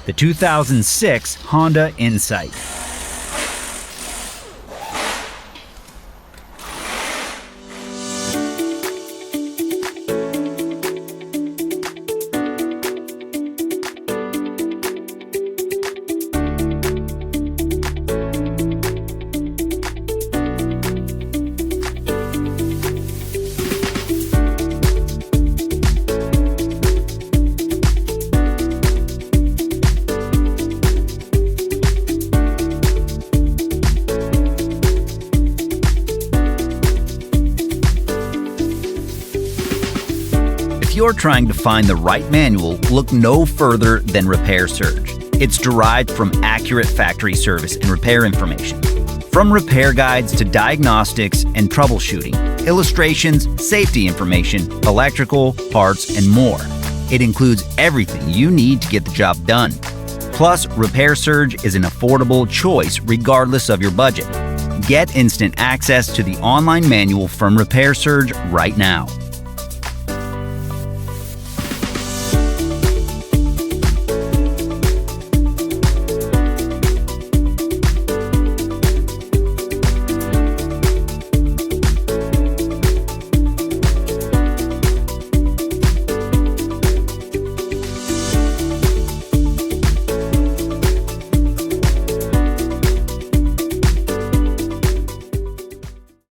the 2006 Honda Insight. If you're trying to find the right manual, look no further than Repair Surge. It's derived from accurate factory service and repair information. From repair guides to diagnostics and troubleshooting, illustrations, safety information, electrical, parts, and more. It includes everything you need to get the job done. Plus, Repair Surge is an affordable choice regardless of your budget. Get instant access to the online manual from Repair Surge right now.